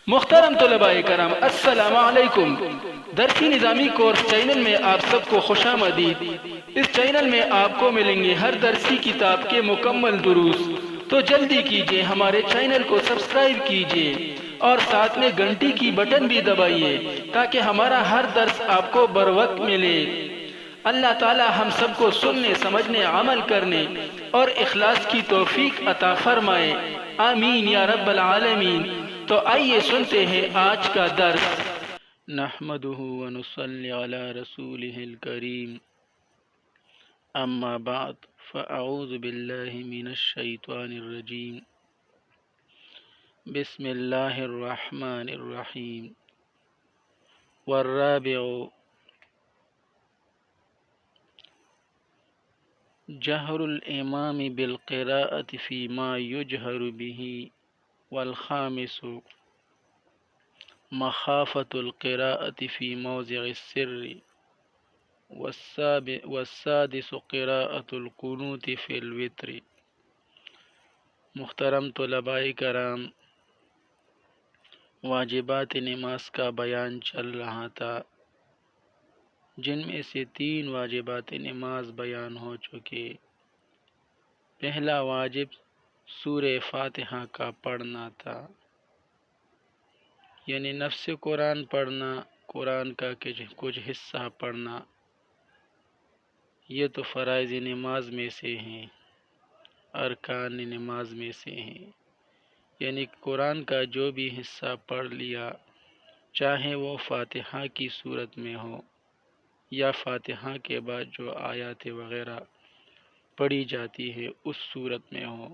محترم طلباء کرام، السلام علیکم۔ درسی نظامی کورس چینل میں آپ سب کو خوش آمدید۔ اس چینل میں آپ کو ملیں گے ہر درسی کتاب کے مکمل دروس، تو جلدی کیجئے ہمارے چینل کو سبسکرائب کیجئے اور ساتھ میں گھنٹی کی بٹن بھی دبائیے تاکہ ہمارا ہر درس آپ کو بر وقت ملے۔ اللہ تعالی ہم سب کو سننے، سمجھنے، عمل کرنے اور اخلاص کی توفیق عطا فرمائے، آمین یا رب العالمین۔ تو آئیے سنتے ہیں آج کا درس۔ نحمدہ ونصلی علی رسولہ الکریم، اما بعد فاعوذ باللہ من الشیطان الرجیم، بسم اللہ الرحمن الرحیم۔ والرابع جہر الامام بالقراءة فيما يجهر به، والخامس مخافة القراءة في موضع السر، والسادس قراءة القنوت في الوتر۔ محترم طلباء کرام، واجبات نماز کا بیان چل رہا تھا، جن میں سے 3 واجبات نماز بیان ہو چکے۔ پہلا واجب سورہ فاتحہ کا پڑھنا تھا، یعنی نفس قرآن پڑھنا، قرآن کا کچھ حصہ پڑھنا۔ یہ تو فرائض نماز میں سے ہیں، ارکان نماز میں سے ہیں، یعنی قرآن کا جو بھی حصہ پڑھ لیا، چاہے وہ فاتحہ کی صورت میں ہو یا فاتحہ کے بعد جو آیات وغیرہ پڑھی جاتی ہے اس صورت میں ہو،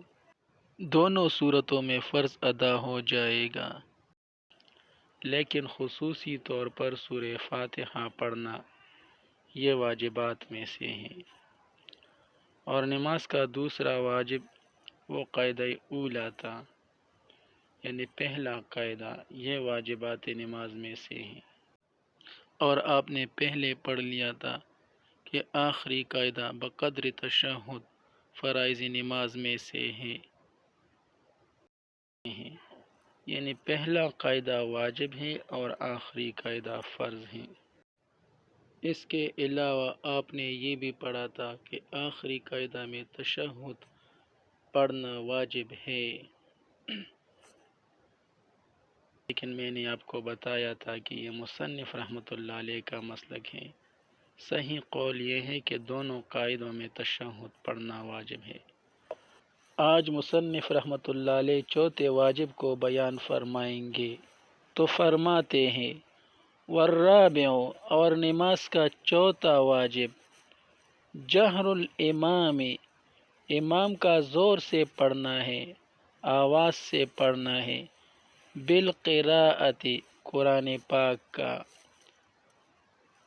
دونوں صورتوں میں فرض ادا ہو جائے گا۔ لیکن خصوصی طور پر سورہ فاتحہ پڑھنا یہ واجبات میں سے ہیں۔ اور نماز کا دوسرا واجب وہ قاعدہ اولیٰ تھا، یعنی پہلا قاعدہ، یہ واجبات نماز میں سے ہیں۔ اور آپ نے پہلے پڑھ لیا تھا کہ آخری قاعدہ بقدر تشہد فرائض نماز میں سے ہے، یعنی پہلا قاعدہ واجب ہے اور آخری قاعدہ فرض ہے۔ اس کے علاوہ آپ نے یہ بھی پڑھا تھا کہ آخری قاعدہ میں تشہد پڑھنا واجب ہے، لیکن میں نے آپ کو بتایا تھا کہ یہ مصنف رحمۃ اللہ علیہ کا مسلک ہے۔ صحیح قول یہ ہے کہ دونوں قاعدوں میں تشہد پڑھنا واجب ہے۔ آج مصنف رحمۃ اللہ علیہ چوتھے واجب کو بیان فرمائیں گے، تو فرماتے ہیں والرابع، اور نماز کا چوتھا واجب جہر الامام، امام کا زور سے پڑھنا ہے، آواز سے پڑھنا ہے، بالقراءۃ، قرآن پاک کا،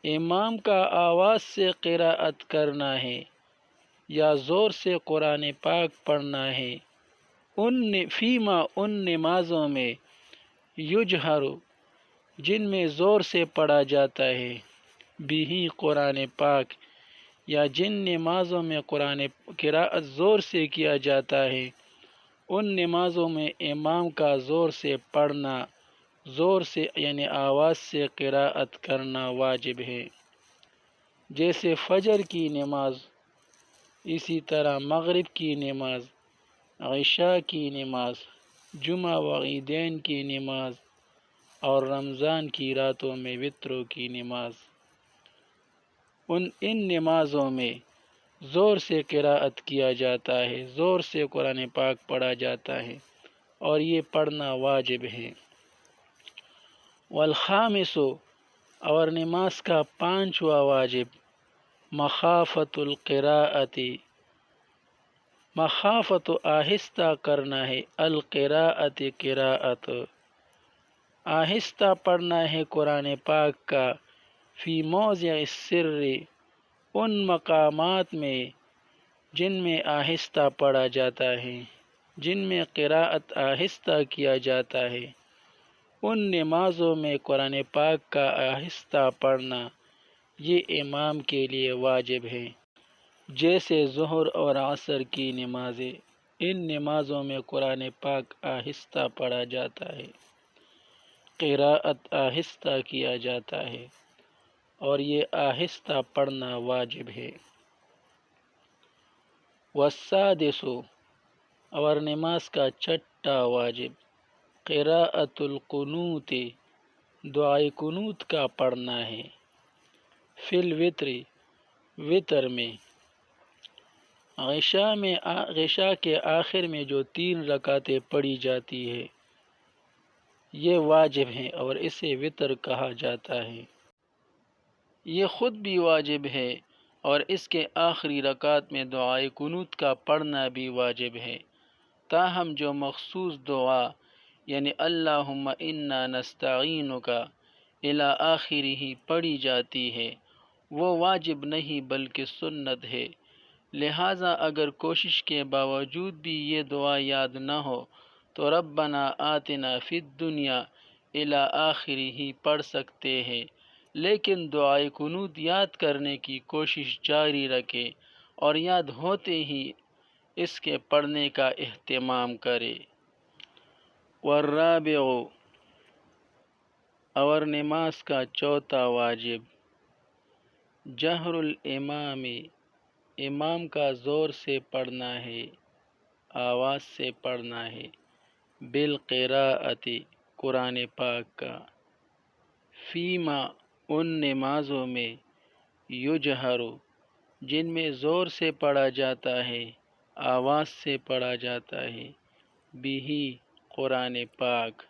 امام کا آواز سے قراءت کرنا ہے یا زور سے قرآن پاک پڑھنا ہے، فیما، ان نمازوں میں، یجہر، جن میں زور سے پڑھا جاتا ہے، بھی قرآن پاک، یا جن نمازوں میں قرآن قراءت زور سے کیا جاتا ہے، ان نمازوں میں امام کا زور سے پڑھنا، زور سے یعنی آواز سے قراءت کرنا واجب ہے۔ جیسے فجر کی نماز، اسی طرح مغرب کی نماز، عشاء کی نماز، جمعہ و عیدین کی نماز، اور رمضان کی راتوں میں وتروں کی نماز، ان نمازوں میں زور سے قراءت کیا جاتا ہے، زور سے قرآن پاک پڑھا جاتا ہے، اور یہ پڑھنا واجب ہے۔ والخامس، اور نماز کا پانچواں واجب مخافت القراءت، مخافت آہستہ کرنا ہے، القراءت، قراءت، آہستہ پڑھنا ہے قرآن پاک کا، فی موضع السر، ان مقامات میں جن میں آہستہ پڑھا جاتا ہے، جن میں قراءت آہستہ کیا جاتا ہے، ان نمازوں میں قرآن پاک کا آہستہ پڑھنا یہ امام کے لیے واجب ہے۔ جیسے ظہر اور عصر کی نمازیں، ان نمازوں میں قرآن پاک آہستہ پڑھا جاتا ہے۔ قراءت آہستہ کیا جاتا ہے اور یہ آہستہ پڑھنا واجب ہے۔ والسادس، اور نماز کا چھٹا واجب، قراءت القنوت، دعائے قنوت کا پڑھنا ہے، فی الوتر، وطر میں، عشاء کے آخر میں جو 3 رکعتیں پڑھی جاتی ہے یہ واجب ہیں اور اسے وطر کہا جاتا ہے۔ یہ خود بھی واجب ہے اور اس کے آخری رکعت میں دعائے قنوت کا پڑھنا بھی واجب ہے، تاہم جو مخصوص دعا یعنی اللہم انا نستعینک الی آخرہ پڑھی جاتی ہے وہ واجب نہیں بلکہ سنت ہے، لہٰذا اگر کوشش کے باوجود بھی یہ دعا یاد نہ ہو تو ربنا آتنا فی الدنیا الی آخرہ پڑھ سکتے ہیں، لیکن دعائے قنوت یاد کرنے کی کوشش جاری رکھے اور یاد ہوتے ہی اس کے پڑھنے کا اہتمام کرے۔ والرابع، اور نماز کا چوتھا واجب، جہر الامام، امام کا زور سے پڑھنا ہے، آواز سے پڑھنا ہے، بالقراءۃ، قرآن پاک کا، فیما، ان نمازوں میں، یجہر، جن میں زور سے پڑھا جاتا ہے، آواز سے پڑھا جاتا ہے، بھی، قرآن پاک،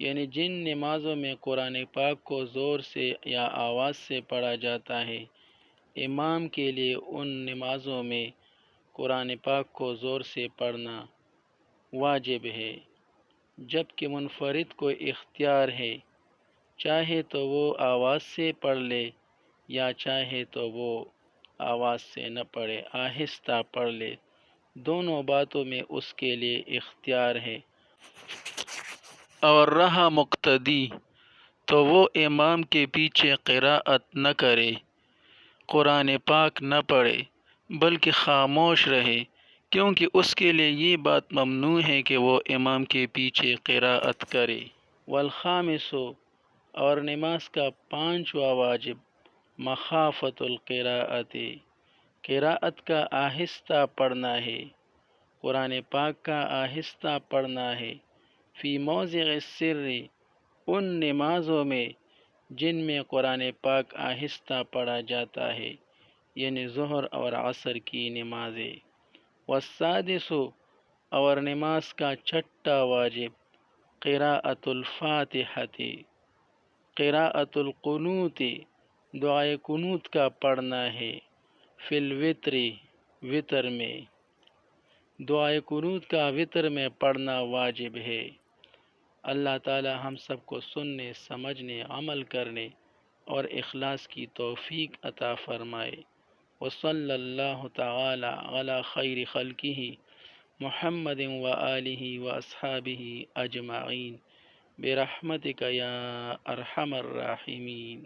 یعنی جن نمازوں میں قرآن پاک کو زور سے یا آواز سے پڑھا جاتا ہے، امام کے لیے ان نمازوں میں قرآن پاک کو زور سے پڑھنا واجب ہے، جبکہ منفرد کو اختیار ہے، چاہے تو وہ آواز سے پڑھ لے یا چاہے تو وہ آواز سے نہ پڑھے، آہستہ پڑھ لے، دونوں باتوں میں اس کے لیے اختیار ہے۔ اور رہا مقتدی تو وہ امام کے پیچھے قراءت نہ کرے، قرآن پاک نہ پڑھے بلکہ خاموش رہے، کیونکہ اس کے لیے یہ بات ممنوع ہے کہ وہ امام کے پیچھے قراءت کرے۔ والخامس، اور نماز کا پانچواں واجب، مخافۃ القراءۃ، قراءت کا آہستہ پڑھنا ہے، قرآن پاک کا آہستہ پڑھنا ہے، فی موضع السر، ان نمازوں میں جن میں قرآن پاک آہستہ پڑھا جاتا ہے، یعنی ظہر اور عصر کی نمازیں۔ والسادس، اور نماز کا چھٹا واجب، قراءۃ الفاتحۃ، قراءۃ القنوت، دعائے قنوت کا پڑھنا ہے، فی الوتر، وطر میں، دعائے قنوت کا وطر میں پڑھنا واجب ہے۔ اللہ تعالی ہم سب کو سننے، سمجھنے، عمل کرنے اور اخلاص کی توفیق عطا فرمائے۔ وصلی اللہ تعالی علی خیر خلقہ محمد وآلہ واصحابہ اجمعین برحمتک یا ارحم الراحمین۔